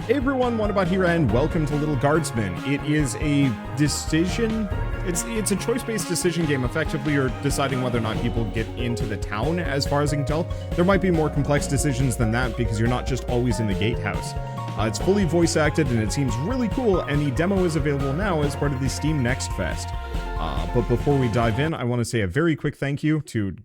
Hey everyone, Wanderbot here, and welcome to Lil Guardsman. It is a decision, it's a choice-based decision game. Effectively, you're deciding whether or not people get into the town, as far as I can tell. There might be more complex decisions than that, because you're not just always in the gatehouse. It's fully voice-acted, and it seems really cool, and the demo is available now as part of the Steam Next Fest. But before we dive in, I want to say a very quick thank you to...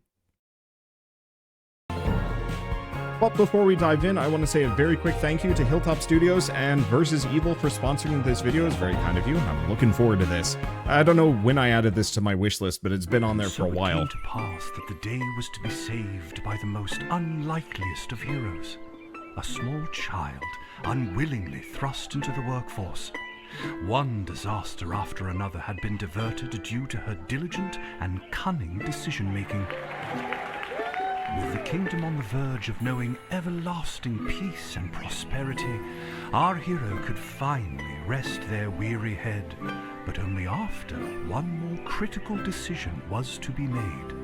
Hilltop Studios and Versus Evil for sponsoring this video. It's very kind of you. I'm looking forward to this. I don't know when I added this to my wish list, but it's been on there for a while. So it came to pass that the day was to be saved by the most unlikeliest of heroes. A small child, unwillingly thrust into the workforce. One disaster after another had been diverted due to her diligent and cunning decision-making. With the kingdom on the verge of knowing everlasting peace and prosperity, our hero could finally rest their weary head, but only after one more critical decision was to be made.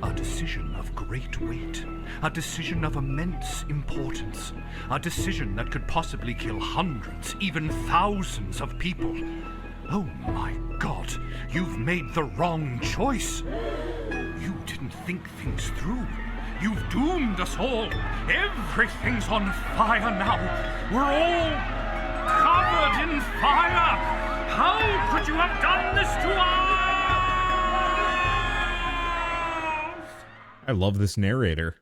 A decision of great weight, a decision of immense importance, a decision that could possibly kill hundreds, even thousands of people. Oh my God, you've made the wrong choice. You didn't think things through. You've doomed us all. Everything's on fire now. We're all covered in fire. How could you have done this to us? I love this narrator.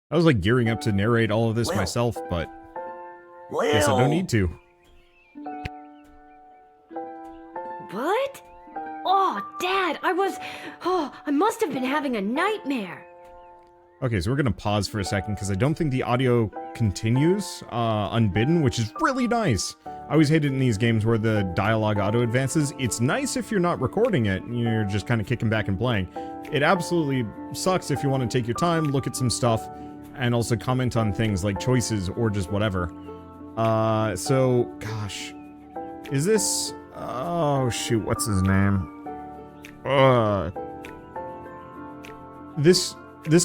I was like gearing up to narrate all of this myself, but guess I don't need to. What? Oh, Dad, I must have been having a nightmare. Okay, so we're gonna pause for a second because I don't think the audio continues unbidden, which is really nice. I always hate it in these games where the dialogue auto advances. It's nice if you're not recording it, you're just kind of kicking back and playing. It absolutely sucks if you want to take your time, look at some stuff, and also comment on things like choices or just whatever. So, gosh. Is this... Oh, shoot, what's his name? This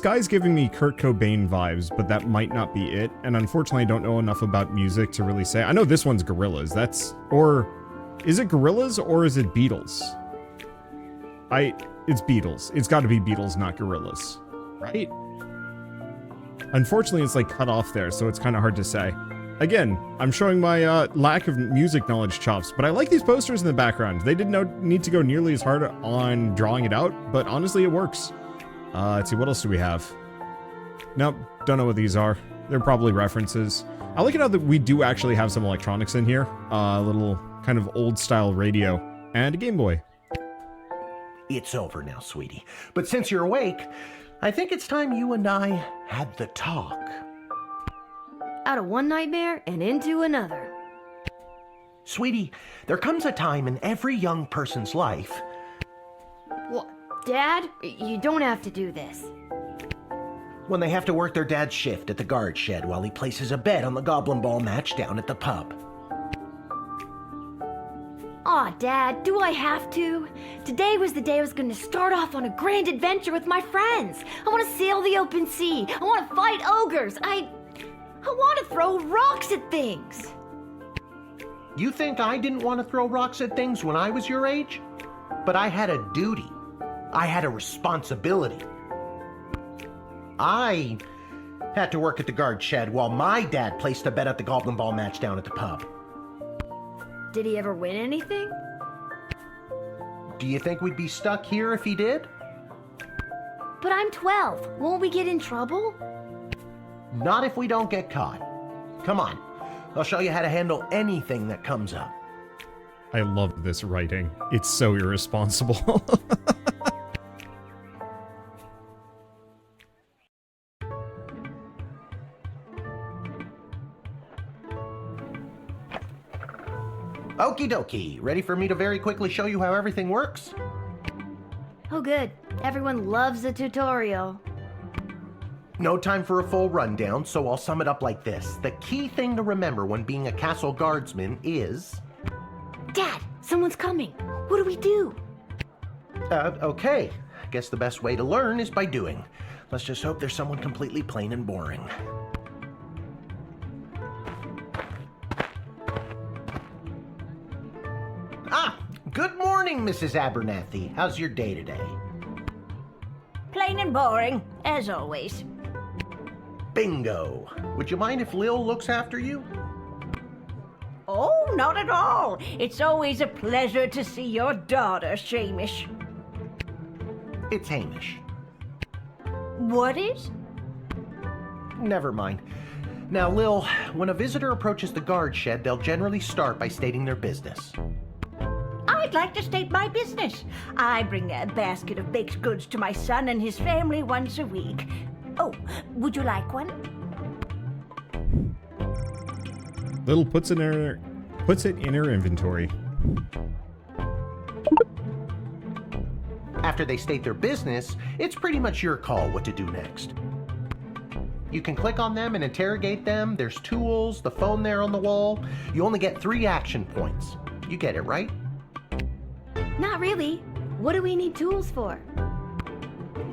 guy's giving me Kurt Cobain vibes, but that might not be it, and unfortunately I don't know enough about music to really say. I know this one's Gorillaz, or is it Gorillaz or is it Beatles? It's Beatles. It's gotta be Beatles, not Gorillaz, right? Unfortunately, it's like cut off there, so it's kind of hard to say. Again, I'm showing my lack of music knowledge chops, but I like these posters in the background. They didn't need to go nearly as hard on drawing it out, but honestly, it works. Let's see, what else do we have? Nope, don't know what these are. They're probably references. I like it how that we do actually have some electronics in here. A little kind of old-style radio, and a Game Boy. It's over now, sweetie. But since you're awake, I think it's time you and I had the talk. Out of one nightmare and into another. Sweetie, there comes a time in every young person's life... What? Dad? You don't have to do this. When they have to work their dad's shift at the guard shed while he places a bet on the goblin ball match down at the pub. Aw, Dad, do I have to? Today was the day I was going to start off on a grand adventure with my friends. I want to sail the open sea. I want to fight ogres. I want to throw rocks at things. You think I didn't want to throw rocks at things when I was your age? But I had a duty. I had a responsibility. I had to work at the guard shed while my dad placed a bet at the goblin ball match down at the pub. Did he ever win anything? Do you think we'd be stuck here if he did? But I'm 12. Won't we get in trouble? Not if we don't get caught. Come on, I'll show you how to handle anything that comes up. I love this writing. It's so irresponsible. Okie dokie, ready for me to very quickly show you how everything works? Oh good, everyone loves a tutorial. No time for a full rundown, so I'll sum it up like this. The key thing to remember when being a castle guardsman is... Dad, someone's coming. What do we do? Okay. I guess the best way to learn is by doing. Let's just hope there's someone completely plain and boring. Ah, good morning, Mrs. Abernathy. How's your day today? Plain and boring, as always. Bingo. Would you mind if Lil looks after you? Oh, not at all. It's always a pleasure to see your daughter, Shamish. It's Hamish. What is? Never mind. Now, Lil, when a visitor approaches the guard shed, they'll generally start by stating their business. I'd like to state my business. I bring a basket of baked goods to my son and his family once a week. Oh, would you like one? Little puts it in her inventory. After they state their business, it's pretty much your call what to do next. You can click on them and interrogate them. There's tools, the phone there on the wall. You only get 3 action points. You get it, right? Not really. What do we need tools for?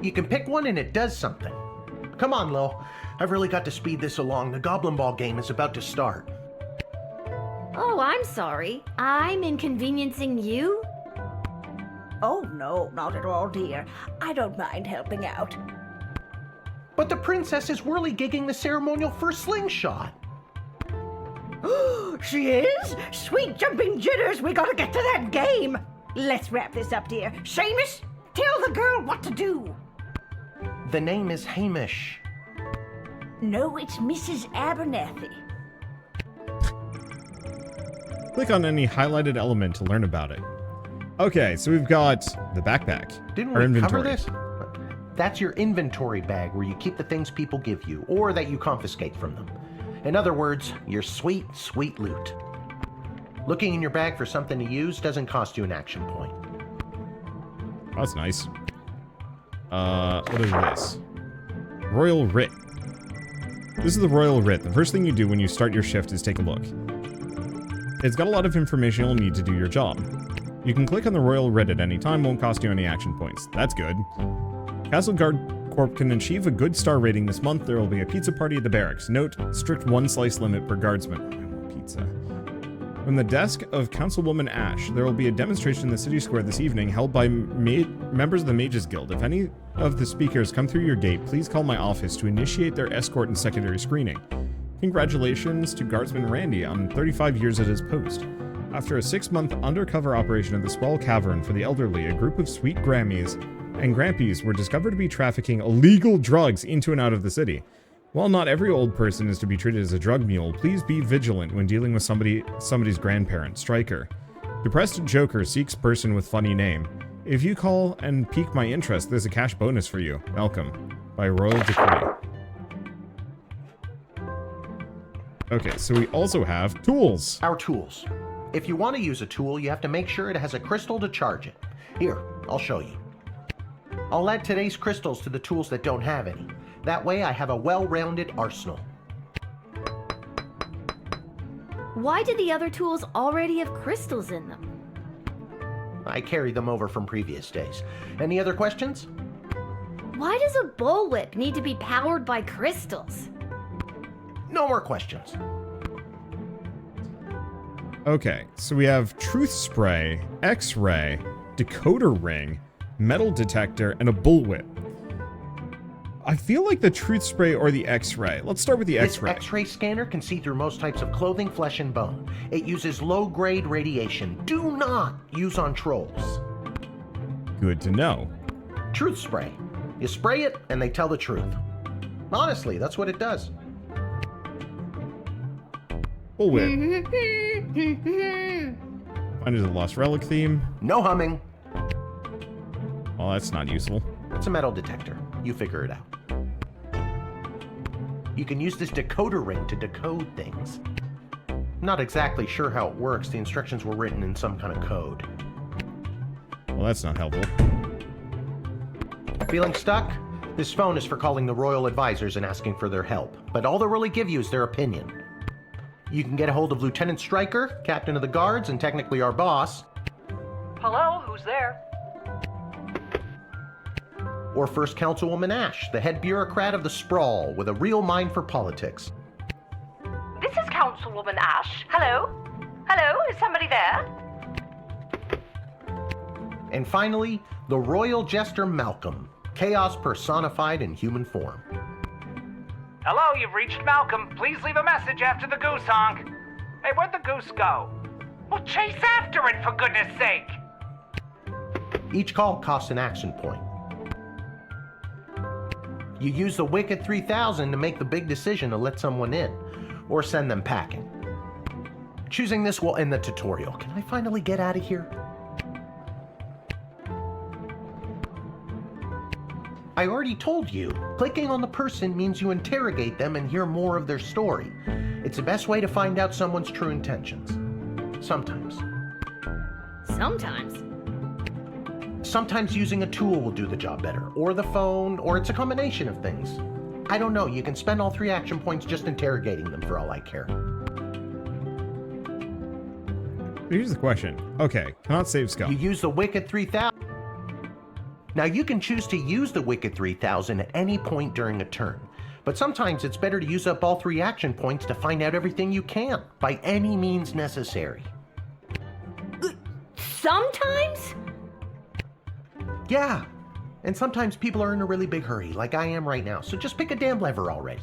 You can pick one and it does something. Come on, Lil. I've really got to speed this along. The Goblin Ball game is about to start. Oh, I'm sorry. I'm inconveniencing you? Oh, no, not at all, dear. I don't mind helping out. But the princess is whirly-gigging the ceremonial first slingshot. She is? Sweet jumping jitters, we gotta get to that game. Let's wrap this up, dear. Seamus, tell the girl what to do. The name is Hamish. No, it's Mrs. Abernathy. Click on any highlighted element to learn about it. Okay, so we've got the backpack. Didn't our we inventory. cover this? That's your inventory bag where you keep the things people give you or that you confiscate from them. In other words, your sweet, sweet loot. Looking in your bag for something to use doesn't cost you an action point. Oh, that's nice. What is this? Royal Writ. This is the Royal Writ. The first thing you do when you start your shift is take a look. It's got a lot of information you'll need to do your job. You can click on the Royal Writ at any time, won't cost you any action points. That's good. Castle Guard Corp can achieve a good star rating this month. There will be a pizza party at the barracks. Note, strict 1 slice limit per guardsman. I want pizza. From the desk of Councilwoman Ash, there will be a demonstration in the city square this evening held by members of the Mages Guild. If any of the speakers come through your gate, please call my office to initiate their escort and secondary screening. Congratulations to Guardsman Randy on 35 years at his post. After a 6-month undercover operation of the Swell Cavern for the elderly, a group of sweet Grammies and Grampies were discovered to be trafficking illegal drugs into and out of the city. While not every old person is to be treated as a drug mule, please be vigilant when dealing with somebody's grandparent, Striker. Depressed Joker seeks person with funny name. If you call and pique my interest, there's a cash bonus for you. Malcolm. By Royal Decree. Okay, so we also have tools. Our tools. If you want to use a tool, you have to make sure it has a crystal to charge it. Here, I'll show you. I'll add today's crystals to the tools that don't have any. That way I have a well-rounded arsenal. Why did the other tools already have crystals in them? I carried them over from previous days. Any other questions? Why does a bullwhip need to be powered by crystals? No more questions. Okay, so we have Truth Spray, X-Ray, Decoder Ring, Metal Detector, and a Bullwhip. I feel like the Truth Spray or the X-Ray. Let's start with the X-Ray. This X-ray scanner can see through most types of clothing, flesh, and bone. It uses low-grade radiation. Do not use on trolls. Good to know. Truth Spray. You spray it, and they tell the truth. Honestly, that's what it does. Bullwhip. Find a lost relic theme. No humming. Well, that's not useful. It's a metal detector. You figure it out. You can use this decoder ring to decode things. Not exactly sure how it works. The instructions were written in some kind of code. Well, that's not helpful. Feeling stuck? This phone is for calling the royal advisors and asking for their help. But all they'll really give you is their opinion. You can get a hold of Lieutenant Stryker, captain of the guards, and technically our boss. Hello, who's there? Or First Councilwoman Ash, the head bureaucrat of the sprawl with a real mind for politics. This is Councilwoman Ash. Hello? Hello? Is somebody there? And finally, the royal jester Malcolm, chaos personified in human form. Hello, you've reached Malcolm. Please leave a message after the goose honk. Hey, where'd the goose go? Well, chase after it, for goodness sake! Each call costs an action point. You use the Wicked 3000 to make the big decision to let someone in, or send them packing. Choosing this will end the tutorial. Can I finally get out of here? I already told you, clicking on the person means you interrogate them and hear more of their story. It's the best way to find out someone's true intentions. Sometimes. Sometimes. Sometimes using a tool will do the job better, or the phone, or it's a combination of things. I don't know, you can spend all 3 action points just interrogating them for all I care. Here's the question. Okay, cannot save Scum. You use the Wicked 3000. Now you can choose to use the Wicked 3000 at any point during a turn, but sometimes it's better to use up all 3 action points to find out everything you can, by any means necessary. Sometimes? Yeah, and sometimes people are in a really big hurry, like I am right now, so just pick a damn lever already.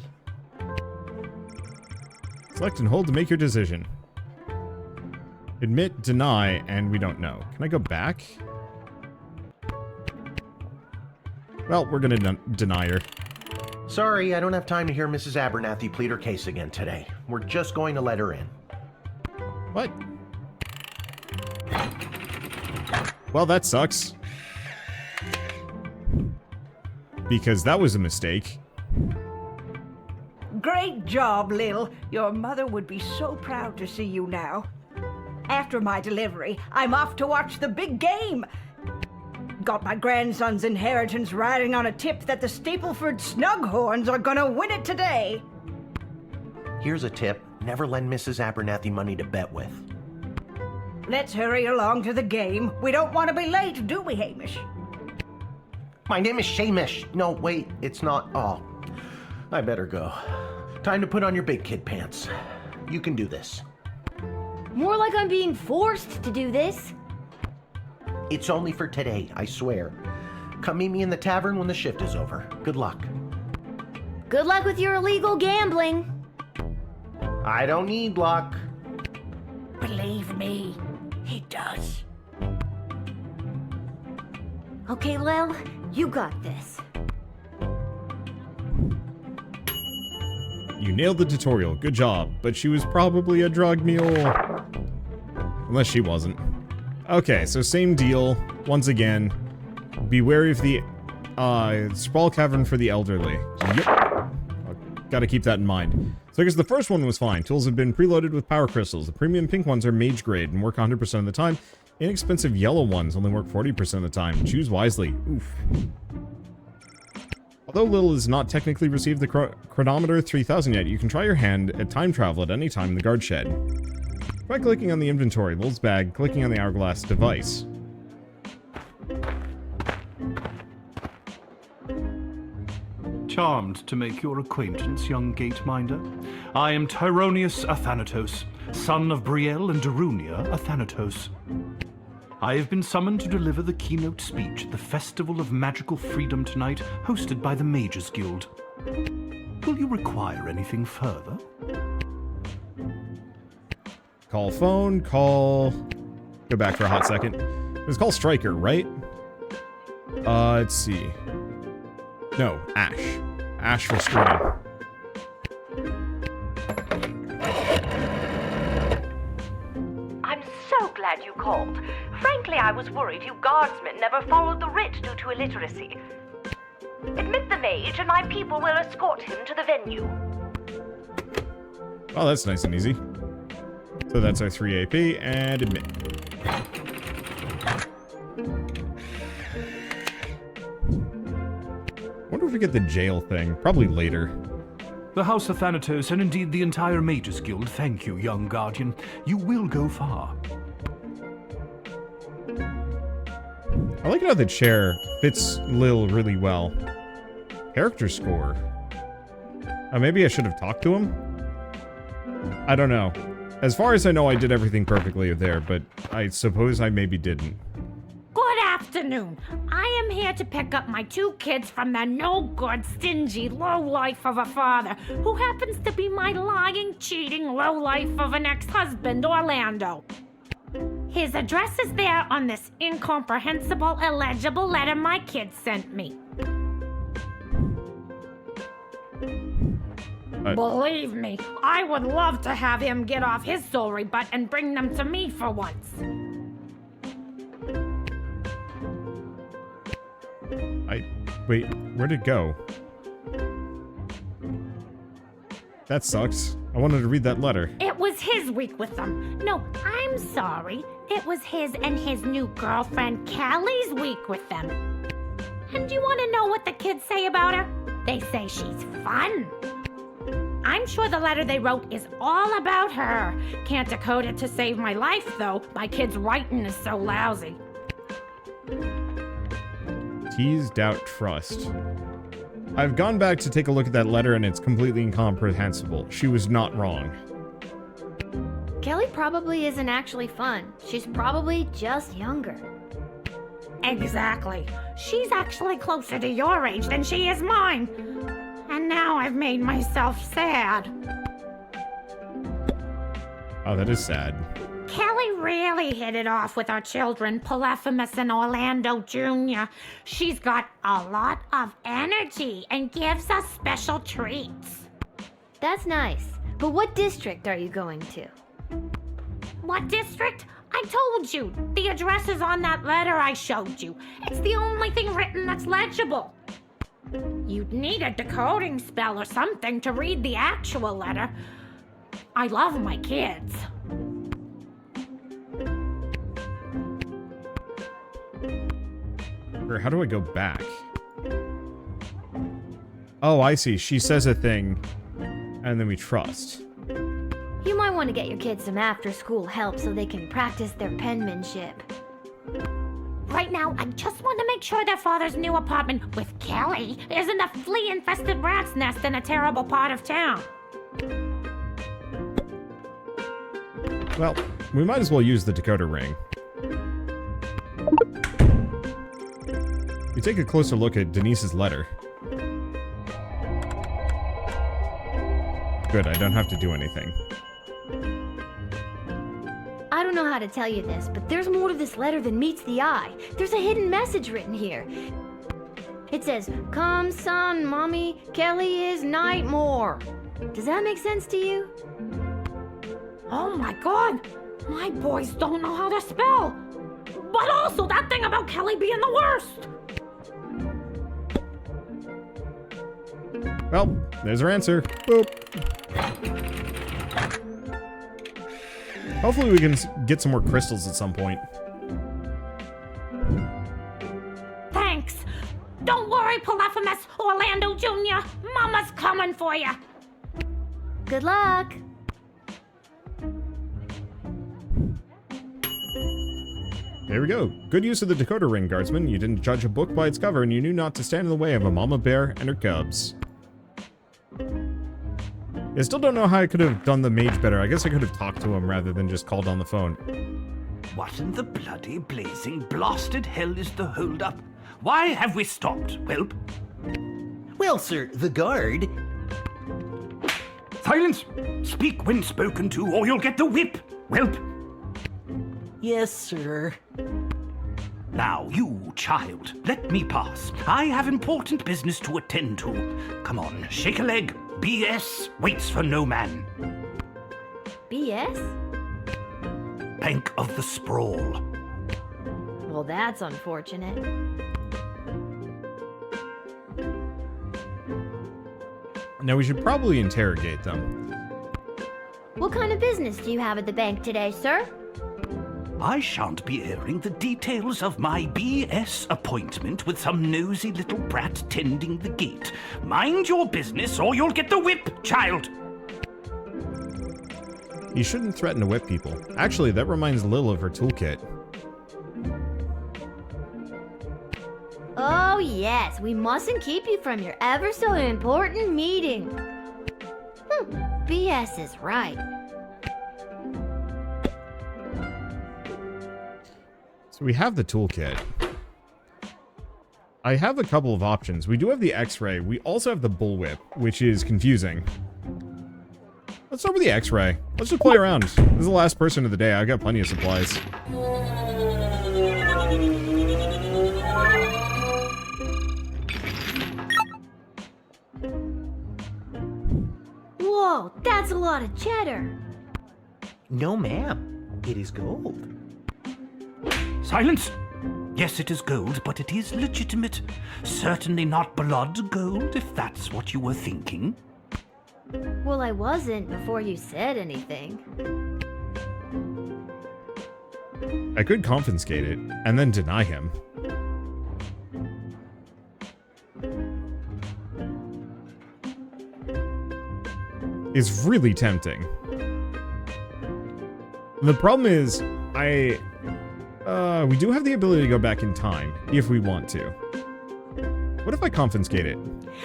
Select and hold to make your decision. Admit, deny, and we don't know. Can I go back? Well, we're gonna deny her. Sorry, I don't have time to hear Mrs. Abernathy plead her case again today. We're just going to let her in. What? Well, that sucks. Because that was a mistake. Great job, Lil. Your mother would be so proud to see you now. After my delivery, I'm off to watch the big game. Got my grandson's inheritance riding on a tip that the Stapleford Snughorns are gonna win it today. Here's a tip. Never lend Mrs. Abernathy money to bet with. Let's hurry along to the game. We don't want to be late, do we, Hamish? My name is Shamish. No, wait, it's not. Oh, I better go. Time to put on your big kid pants. You can do this. More like I'm being forced to do this. It's only for today, I swear. Come meet me in the tavern when the shift is over. Good luck. Good luck with your illegal gambling. I don't need luck. Believe me, he does. Okay, Lil, you got this. You nailed the tutorial. Good job. But she was probably a drug mule. Unless she wasn't. Okay, so same deal. Once again, be wary of the sprawl cavern for the elderly. Yep. Gotta keep that in mind. So I guess the first one was fine. Tools have been preloaded with power crystals. The premium pink ones are mage grade and work 100% of the time. Inexpensive yellow ones only work 40% of the time. Choose wisely. Oof. Although Lil has not technically received the chronometer 3000 yet, you can try your hand at time travel at any time in the guard shed. By clicking on the inventory, Lil's bag, clicking on the hourglass device. Charmed to make your acquaintance, young gateminder. I am Tyronius Athanatos, son of Brielle and Darunia Athanatos. I have been summoned to deliver the keynote speech at the Festival of Magical Freedom tonight, hosted by the Mages Guild. Will you require anything further? Call phone, call... Go back for a hot second. It was called Striker, right? Let's see. No, Ash. Ash for screening. I'm so glad you called. Frankly, I was worried you guardsmen never followed the writ due to illiteracy. Admit the mage, and my people will escort him to the venue. Oh, that's nice and easy. So that's our 3 AP, and admit. Wonder if we get the jail thing. Probably later. The House of Thanatos, and indeed the entire Mages Guild, thank you, young guardian. You will go far. I like how the chair fits Lil really well. Character score. Maybe I should have talked to him? I don't know. As far as I know, I did everything perfectly there, but I suppose I maybe didn't. Good afternoon. I am here to pick up my 2 kids from the no-good, stingy lowlife of a father who happens to be my lying, cheating lowlife of an ex-husband, Orlando. His address is there on this incomprehensible, illegible letter my kids sent me. Believe me, I would love to have him get off his sorry butt and bring them to me for once. Wait, where'd it go? That sucks. I wanted to read that letter. It was his week with them. No, I'm sorry. It was his and his new girlfriend Callie's week with them. And do you want to know what the kids say about her? They say she's fun. I'm sure the letter they wrote is all about her. Can't decode it to save my life, though. My kid's writing is so lousy. Tease, doubt, trust. I've gone back to take a look at that letter and it's completely incomprehensible. She was not wrong. Kelly probably isn't actually fun. She's probably just younger. Exactly. She's actually closer to your age than she is mine. And now I've made myself sad. Oh, that is sad. Kelly really hit it off with our children, Polyphemus and Orlando Jr. She's got a lot of energy and gives us special treats. That's nice. But what district are you going to? What district? I told you. The address is on that letter I showed you. It's the only thing written that's legible. You'd need a decoding spell or something to read the actual letter. I love my kids. How do I go back? Oh, I see. She says a thing, and then we trust. You might want to get your kids some after-school help so they can practice their penmanship. Right now, I just want to make sure their father's new apartment with Kelly isn't a flea-infested rat's nest in a terrible part of town. Well, we might as well use the decoder ring. We take a closer look at Denise's letter. Good, I don't have to do anything. I don't know how to tell you this, but there's more to this letter than meets the eye. There's a hidden message written here. It says, "Come, son, mommy, Kelly is Nightmare." Does that make sense to you? Oh my god! My boys don't know how to spell! But also that thing about Kelly being the worst! Well, there's our answer. Boop. Hopefully we can get some more crystals at some point. Thanks! Don't worry, Polyphemus, Orlando Jr. Mama's coming for you! Good luck! There we go. Good use of the decoder ring, Guardsman. You didn't judge a book by its cover, and you knew not to stand in the way of a mama bear and her cubs. I still don't know how I could have done the mage better. I guess I could have talked to him rather than just called on the phone. What in the bloody blazing blasted hell is the hold-up? Why have we stopped, whelp? Well, sir, the guard... Silence! Speak when spoken to, or you'll get the whip, whelp! Yes, sir. Now, you, child, let me pass. I have important business to attend to. Come on, shake a leg. BS waits for no man. BS? Bank of the Sprawl. Well, that's unfortunate. Now we should probably interrogate them. What kind of business do you have at the bank today, sir? I shan't be airing the details of my BS appointment with some nosy little brat tending the gate. Mind your business or you'll get the whip, child! You shouldn't threaten to whip people. Actually, that reminds Lil of her toolkit. yes, we mustn't keep you from your ever so important meeting. BS is right. So we have the toolkit. I have a couple of options. We do have the X-ray. We also have the bullwhip, which is confusing. Let's start with the X-ray. Let's just play around. This is the last person of the day. I've got plenty of supplies. Whoa, that's a lot of cheddar. No, ma'am. It is gold. Silence! Yes, it is gold, but it is legitimate. Certainly not blood gold, if that's what you were thinking. Well, I wasn't before you said anything. I could confiscate it and then deny him. Is really tempting. The problem is, we do have the ability to go back in time, if we want to. What if I confiscate it?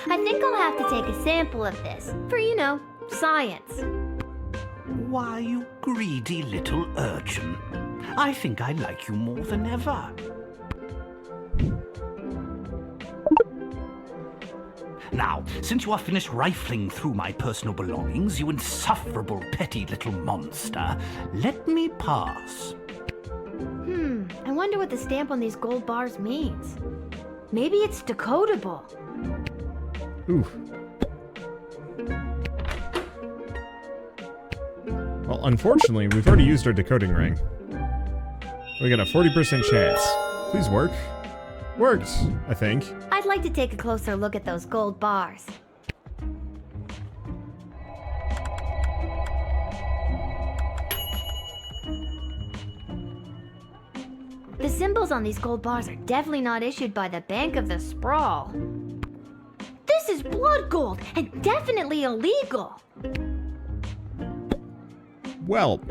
I think I'll have to take a sample of this for, you know, science. Why, you greedy little urchin. I think I like you more than ever. Now, since you are finished rifling through my personal belongings, you insufferable petty little monster, let me pass. I wonder what the stamp on these gold bars means. Maybe it's decodable. Ooh. Well, unfortunately, we've already used our decoding ring. We got a 40% chance. Please work. Worked, I think. I'd like to take a closer look at those gold bars. The symbols on these gold bars are definitely not issued by the Bank of the Sprawl. This is blood gold and definitely illegal. Well,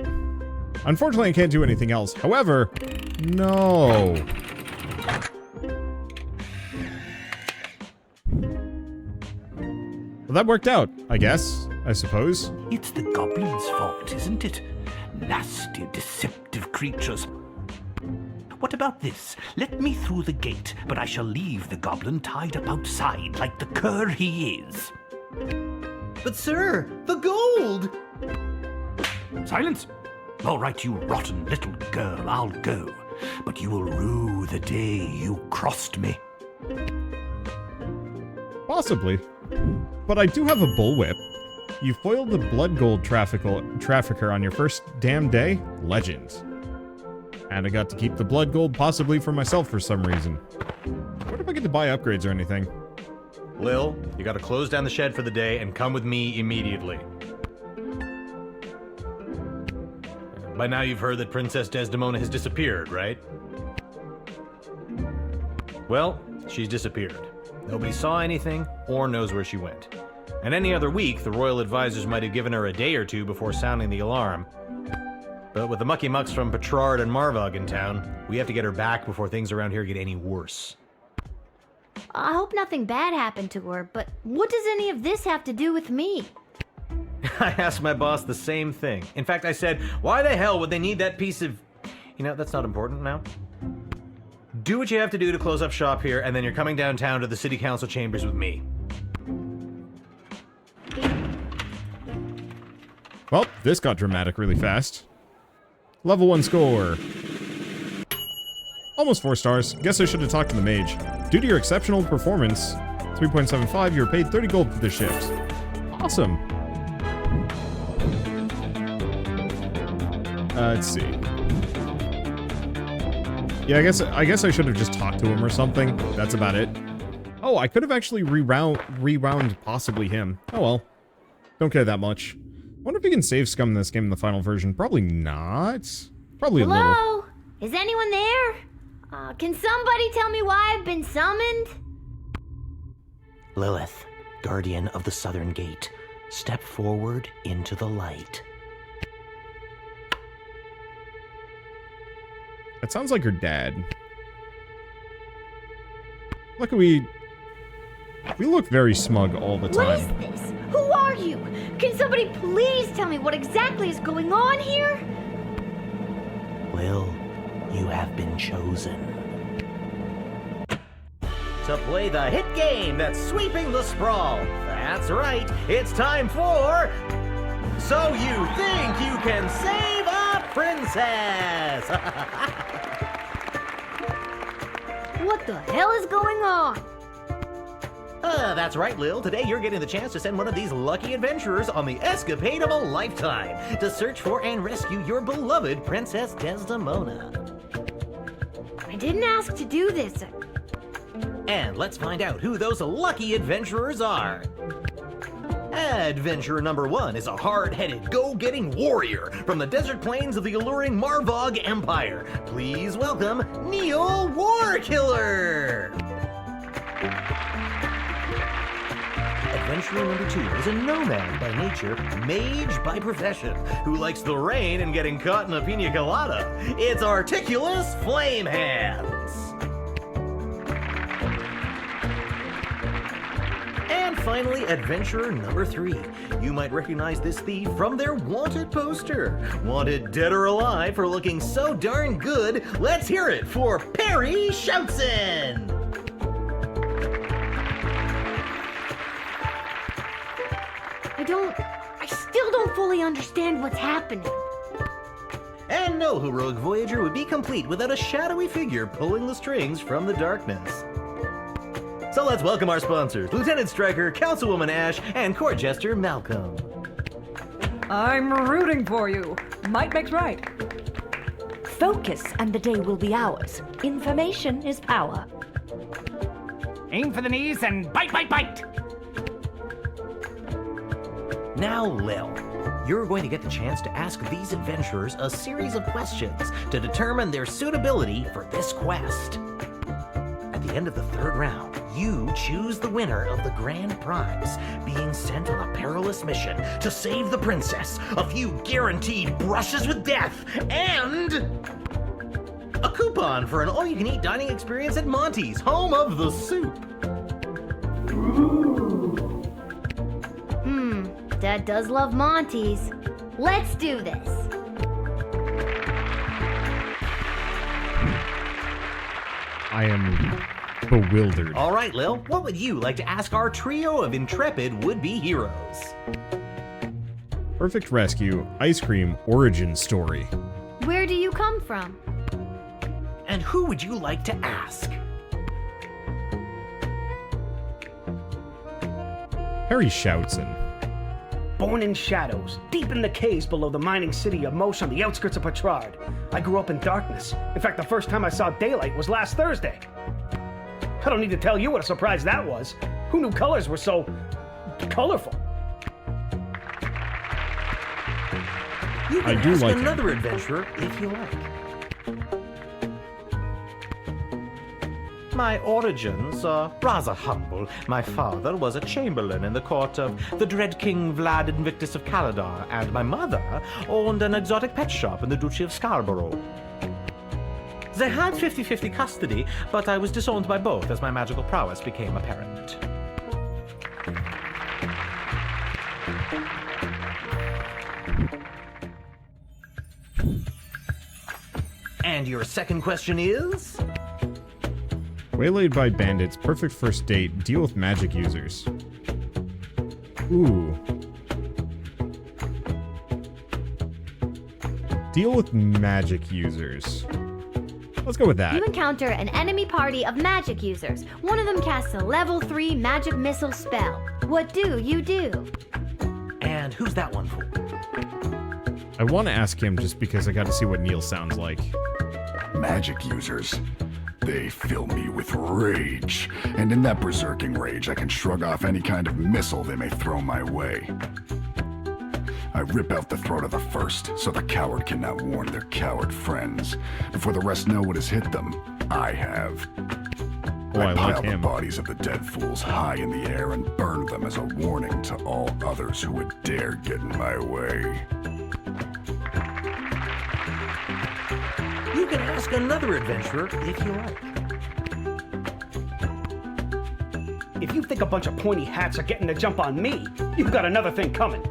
unfortunately I can't do anything else. However, no. Well, that worked out, I guess. I suppose. It's the goblins' fault, isn't it? Nasty, deceptive creatures. What about this? Let me through the gate, but I shall leave the goblin tied up outside like the cur he is. But sir, the gold! Silence! All right, you rotten little girl, I'll go. But you will rue the day you crossed me. Possibly. But I do have a bullwhip. You foiled the blood gold trafficker on your first damn day? Legend. And I got to keep the blood gold possibly for myself for some reason. What if I get to buy upgrades or anything? Lil, you gotta close down the shed for the day and come with me immediately. By now you've heard that Princess Desdemona has disappeared, right? Well, she's disappeared. Nobody saw anything or knows where she went. And any other week, the royal advisors might have given her a day or two before sounding the alarm. But with the mucky mucks from Petrard and Marvog in town, we have to get her back before things around here get any worse. I hope nothing bad happened to her, but what does any of this have to do with me? I asked my boss the same thing. In fact, I said, why the hell would they need that piece of... You know, that's not important now. Do what you have to do to close up shop here, and then you're coming downtown to the city council chambers with me. Well, this got dramatic really fast. Level 1 score. Almost 4 stars. Guess I should have talked to the mage. Due to your exceptional performance, 3.75, you're paid 30 gold for this shift. Awesome. Let's see. Yeah, I guess I should have just talked to him or something. That's about it. Oh, I could have actually rewound possibly him. Oh well. Don't care that much. Wonder if you can save scum this game in the final version. Probably not. Probably a little. Hello? Is anyone there? Can somebody tell me why I've been summoned? Lilith, guardian of the southern gate, step forward into the light. That sounds like her dad. Look, we look very smug all the What is time. this? Who are you? Can somebody please tell me what exactly is going on here? Lil, you have been chosen. To play the hit game that's sweeping the sprawl. That's right, it's time for... So You Think You Can Save a Princess! What the hell is going on? That's right, Lil. Today you're getting the chance to send one of these lucky adventurers on the escapade of a lifetime to search for and rescue your beloved Princess Desdemona. I didn't ask to do this. And let's find out who those lucky adventurers are. Adventurer number 1 is a hard-headed, go-getting warrior from the desert plains of the alluring Marvog Empire. Please welcome Neil Warkiller! Adventurer number 2 is a nomad by nature, mage by profession, who likes the rain and getting caught in a pina colada. It's Articulous Flame Hands! And finally, adventurer number 3. You might recognize this thief from their wanted poster. Wanted dead or alive for looking so darn good, let's hear it for Perry Shoutson! I still don't fully understand what's happening. And no heroic voyager would be complete without a shadowy figure pulling the strings from the darkness. So let's welcome our sponsors, Lieutenant Stryker, Councilwoman Ash, and Court Jester Malcolm. I'm rooting for you. Might makes right. Focus and the day will be ours. Information is power. Aim for the knees and bite, bite, bite! Now, Lil, you're going to get the chance to ask these adventurers a series of questions to determine their suitability for this quest. At the end of the 3rd round, you choose the winner of the grand prize, being sent on a perilous mission to save the princess, a few guaranteed brushes with death, and a coupon for an all-you-can-eat dining experience at Monty's, home of the soup. Dad does love Monty's. Let's do this. I am bewildered. All right, Lil, what would you like to ask our trio of intrepid would-be heroes? Perfect rescue, ice cream, origin story. Where do you come from? And who would you like to ask? Harry Shoutson. Born in shadows, deep in the caves below the mining city of Mosh on the outskirts of Petrard. I grew up in darkness. In fact, the first time I saw daylight was last Thursday. I don't need to tell you what a surprise that was. Who knew colors were so colorful? You can I do ask like another adventurer if you like. My origins are rather humble. My father was a chamberlain in the court of the dread King Vlad Invictus of Caladar, and my mother owned an exotic pet shop in the Duchy of Scarborough. They had 50-50 custody, but I was disowned by both as my magical prowess became apparent. And your second question is? Waylaid by bandits, perfect first date, deal with magic users. Ooh. Deal with magic users. Let's go with that. You encounter an enemy party of magic users. One of them casts a level 3 magic missile spell. What do you do? And who's that one for? I want to ask him just because I got to see what Neil sounds like. Magic users. They fill me with rage, and in that berserking rage I can shrug off any kind of missile they may throw my way. I rip out the throat of the first, so the coward cannot warn their coward friends. Before the rest know what has hit them, I have. Oh, I pile like the him. bodies of the dead fools high in the air and burn them as a warning to all others who would dare get in my way. You can ask another adventurer if you like. If you think a bunch of pointy hats are getting the jump on me, you've got another thing coming.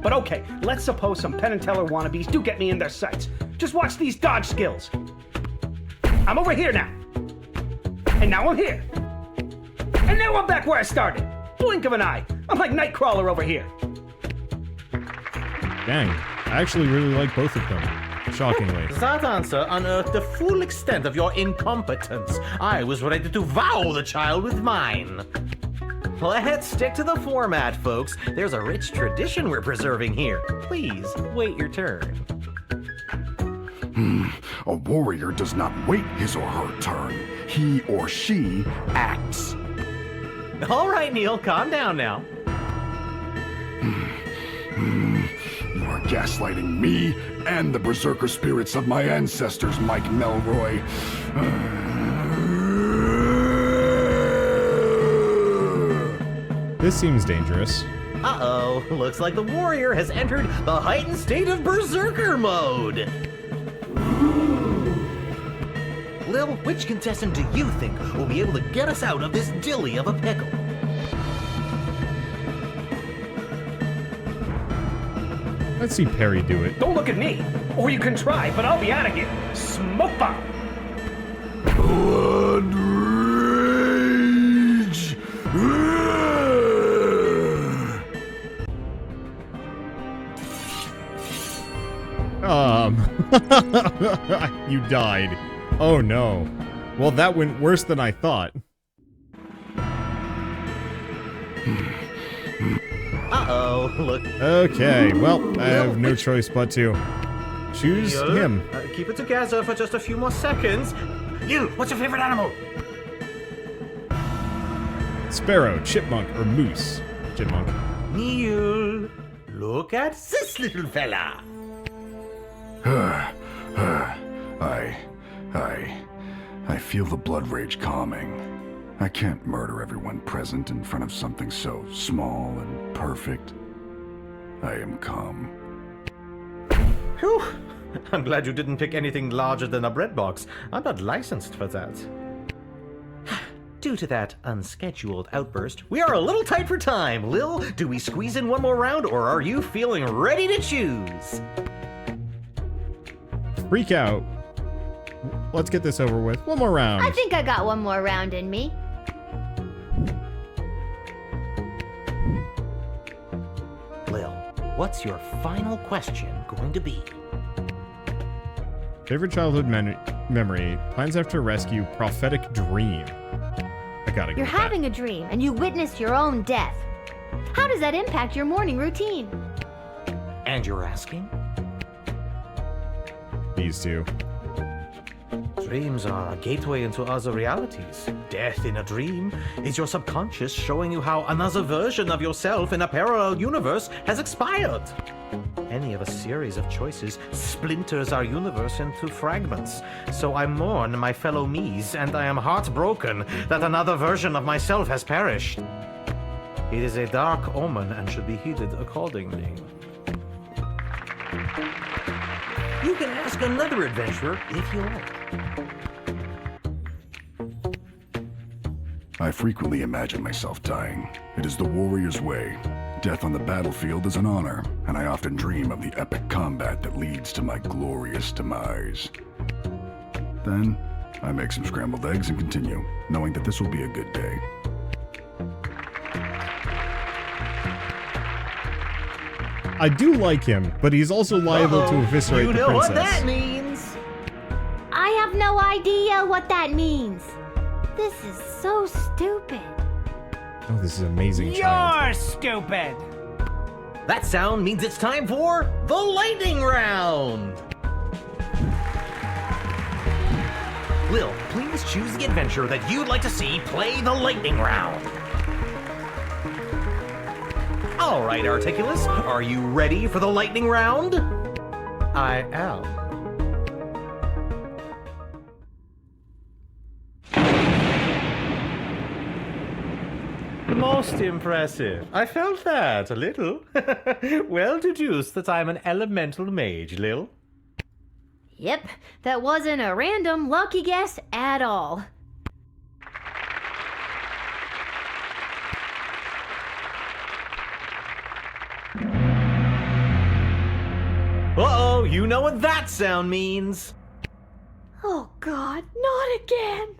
But okay, let's suppose some Penn and Teller wannabes do get me in their sights. Just watch these dodge skills. I'm over here now. And now I'm here. And now I'm back where I started. Blink of an eye. I'm like Nightcrawler over here. Dang, I actually really like both of them. Shockingly. That answer unearthed the full extent of your incompetence. I was ready to wow the child with mine. Let's stick to the format, folks. There's a rich tradition we're preserving here. Please, wait your turn. A warrior does not wait his or her turn. He or she acts. All right, Neil, calm down now. You are gaslighting me and the berserker spirits of my ancestors, Mike Melroy. This seems dangerous. Uh-oh, looks like the warrior has entered the heightened state of berserker mode. Lil, which contestant do you think will be able to get us out of this dilly of a pickle? Let's see Perry do it. Don't look at me. Or you can try, but I'll be out of here. Smoke bomb. Blood rage! You died. Oh no. Well, that went worse than I thought. Uh-oh, look. Okay, well, I have no choice but to choose him. Keep it together for just a few more seconds. You, what's your favorite animal? Sparrow, chipmunk, or moose? Chipmunk. Neil, look at this little fella. I feel the blood rage calming. I can't murder everyone present in front of something so small and perfect. I am calm. Whew. I'm glad you didn't pick anything larger than a bread box. I'm not licensed for that. Due to that unscheduled outburst, we are a little tight for time. Lil, do we squeeze in one more round, or are you feeling ready to choose? Freak out. Let's get this over with. One more round. I think I got one more round in me. Lil, what's your final question going to be? Favorite childhood memory. Plans after rescue. Prophetic dream. I gotta go. You're with that. having a dream and you witness your own death. How does that impact your morning routine? And you're asking? These two. Dreams are a gateway into other realities. Death in a dream is your subconscious showing you how another version of yourself in a parallel universe has expired. Any of a series of choices splinters our universe into fragments. So I mourn my fellow me's, and I am heartbroken that another version of myself has perished. It is a dark omen and should be heeded accordingly. You can ask another adventurer if you like. I frequently imagine myself dying. It is the warrior's way. Death on the battlefield is an honor, and I often dream of the epic combat that leads to my glorious demise. Then, I make some scrambled eggs and continue, knowing that this will be a good day. I do like him, but he's also liable to eviscerate you the know princess. what that means. I have no idea what that means. This is so stupid. Oh, this is amazing. You're child. stupid! That sound means it's time for the lightning round. Lil, please choose the adventure that you'd like to see play the lightning round. All right, Articulus, are you ready for the lightning round? I am. Most impressive. I felt that a little. Well deduced that I'm an elemental mage, Lil. Yep, that wasn't a random lucky guess at all. you know what that sound means. Oh God, not again.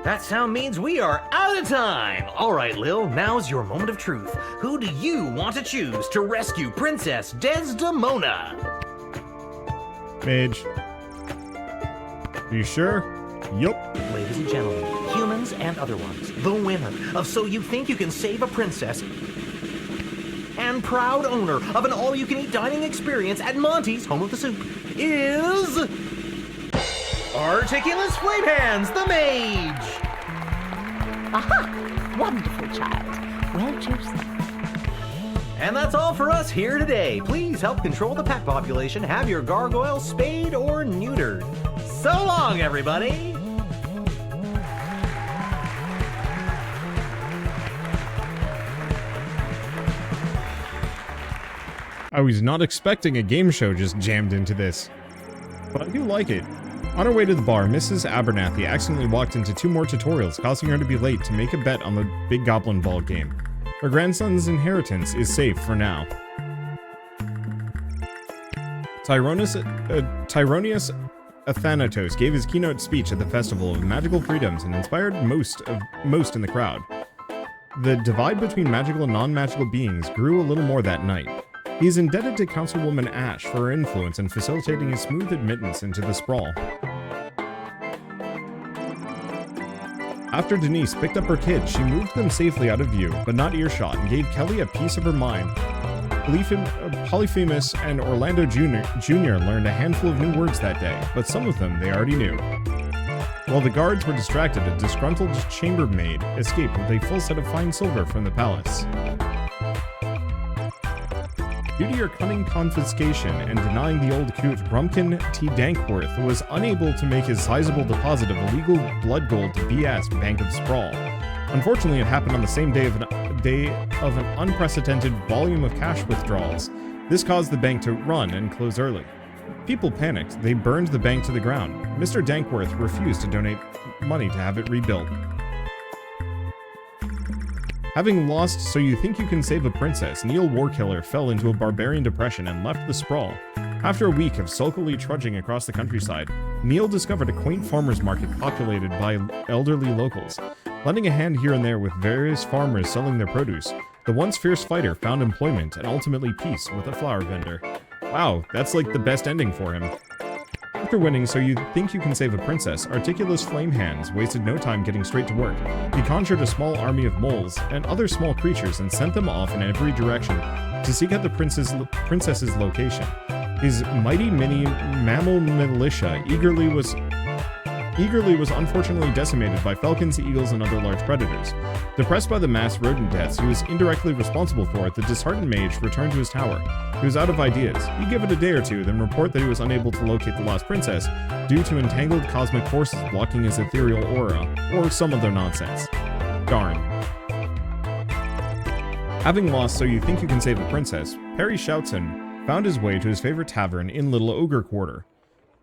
That sound means we are out of time. All right, Lil, now's your moment of truth. Who do you want to choose to rescue Princess Desdemona? Mage. Are you sure? Yup. Ladies and gentlemen, humans and other ones, the winner of So You Think You Can Save a Princess and proud owner of an all-you-can-eat dining experience at Monty's Home of the Soup is... Articulous Flame Hands, the Mage! Aha! Wonderful child. Well chosen. And that's all for us here today. Please help control the pet population. Have your gargoyle spayed or neutered. So long, everybody! I was not expecting a game show just jammed into this, but I do like it. On her way to the bar, Mrs. Abernathy accidentally walked into 2 more tutorials, causing her to be late to make a bet on the big goblin ball game. Her grandson's inheritance is safe for now. Tyronius Athanatos gave his keynote speech at the Festival of Magical Freedoms and inspired most in the crowd. The divide between magical and non-magical beings grew a little more that night. He is indebted to Councilwoman Ash for her influence in facilitating his smooth admittance into the sprawl. After Denise picked up her kids, she moved them safely out of view, but not earshot, and gave Kelly a piece of her mind. Polyphemus and Orlando Jr. learned a handful of new words that day, but some of them they already knew. While the guards were distracted, a disgruntled chambermaid escaped with a full set of fine silver from the palace. Due to your cunning confiscation and denying the old coot, Rumpkin T. Dankworth was unable to make his sizable deposit of illegal blood gold to BS Bank of Sprawl. Unfortunately, it happened on the same day of an unprecedented volume of cash withdrawals. This caused the bank to run and close early. People panicked. They burned the bank to the ground. Mr. Dankworth refused to donate money to have it rebuilt. Having lost So You Think You Can Save a Princess, Neil Warkiller fell into a barbarian depression and left the sprawl. After a week of sulkily trudging across the countryside, Neil discovered a quaint farmer's market populated by elderly locals. Lending a hand here and there with various farmers selling their produce, the once fierce fighter found employment and ultimately peace with a flower vendor. Wow, that's like the best ending for him. After winning So You Think You Can Save a Princess, Articulous Flame Hands wasted no time getting straight to work. He conjured a small army of moles and other small creatures and sent them off in every direction to seek out the princess's location. His mighty mini mammal militia eagerly was unfortunately decimated by falcons, eagles, and other large predators. Depressed by the mass rodent deaths he was indirectly responsible for, the disheartened mage returned to his tower. He was out of ideas. He'd give it a day or two, then report that he was unable to locate the lost princess due to entangled cosmic forces blocking his ethereal aura, or some other nonsense. Darn. Having lost So You Think You Can Save a Princess, Perry Shoutson found his way to his favorite tavern in Little Ogre Quarter.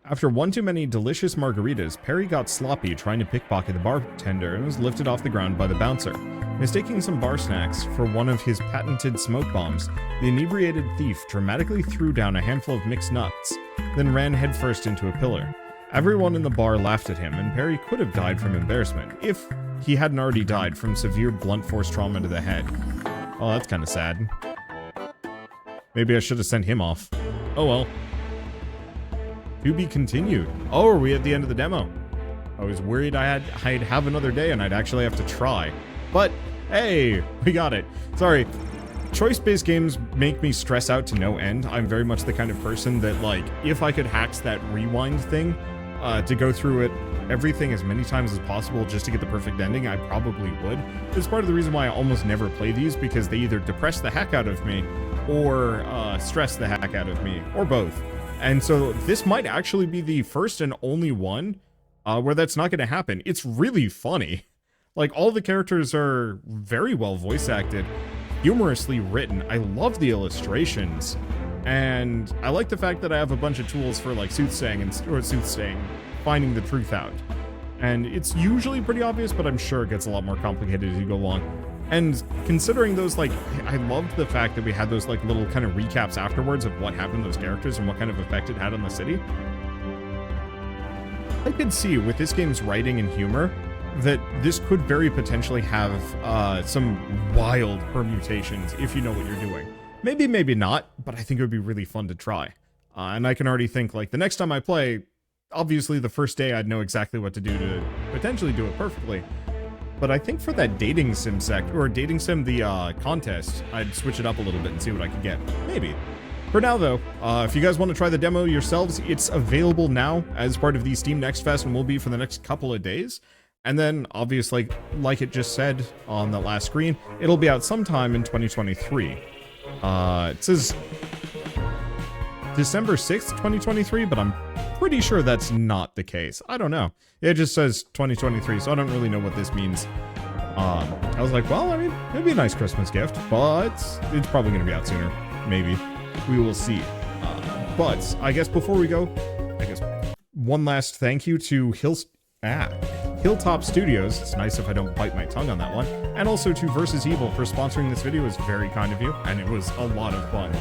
After one too many delicious margaritas, Perry got sloppy trying to pickpocket the bartender and was lifted off the ground by the bouncer. Mistaking some bar snacks for one of his patented smoke bombs, the inebriated thief dramatically threw down a handful of mixed nuts, then ran headfirst into a pillar. Everyone in the bar laughed at him, and Perry could have died from embarrassment, if he hadn't already died from severe blunt force trauma to the head. Oh, that's kind of sad. Maybe I should have sent him off. Oh well. To be continued. Oh, are we at the end of the demo? I was worried I'd have another day and I'd actually have to try. But, hey, we got it. Sorry. Choice-based games make me stress out to no end. I'm very much the kind of person that, like, if I could hack that rewind thing to go through it everything as many times as possible just to get the perfect ending, I probably would. It's part of the reason why I almost never play these, because they either depress the heck out of me or stress the heck out of me, or both. And so this might actually be the first and only one where that's not going to happen. It's really funny. Like, all the characters are very well voice acted, humorously written. I love the illustrations. And I like the fact that I have a bunch of tools for, like, soothsaying, finding the truth out. And it's usually pretty obvious, but I'm sure it gets a lot more complicated as you go along. And considering those, like, I loved the fact that we had those, like, little kind of recaps afterwards of what happened to those characters and what kind of effect it had on the city. I could see, with this game's writing and humor, that this could very potentially have some wild permutations if you know what you're doing. Maybe, maybe not, but I think it would be really fun to try. And I can already think, like, the next time I play, obviously the first day I'd know exactly what to do to potentially do it perfectly. But I think for that dating sim dating sim, the contest, I'd switch it up a little bit and see what I could get. Maybe. For now, though, if you guys want to try the demo yourselves, it's available now as part of the Steam Next Fest and will be for the next couple of days. And then, obviously, like it just said on the last screen, it'll be out sometime in 2023. It says December 6th, 2023, but I'm pretty sure that's not the case. I don't know. It just says 2023, so I don't really know what this means. I was like, well, I mean, it'd be a nice Christmas gift, but it's probably going to be out sooner. Maybe. We will see. But I guess before we go, one last thank you to Hilltop Studios. It's nice if I don't bite my tongue on that one. And also to Versus Evil for sponsoring this video. It was very kind of you, and it was a lot of fun.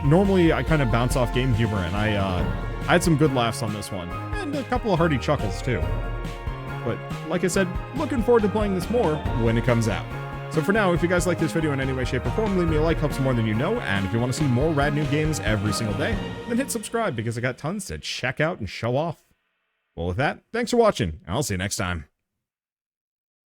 Normally, I kind of bounce off game humor, and I had some good laughs on this one. And a couple of hearty chuckles, too. But, like I said, looking forward to playing this more when it comes out. So for now, if you guys like this video in any way, shape, or form, leave me a like, helps more than you know. And if you want to see more rad new games every single day, then hit subscribe, because I got tons to check out and show off. Well, with that, thanks for watching, and I'll see you next time.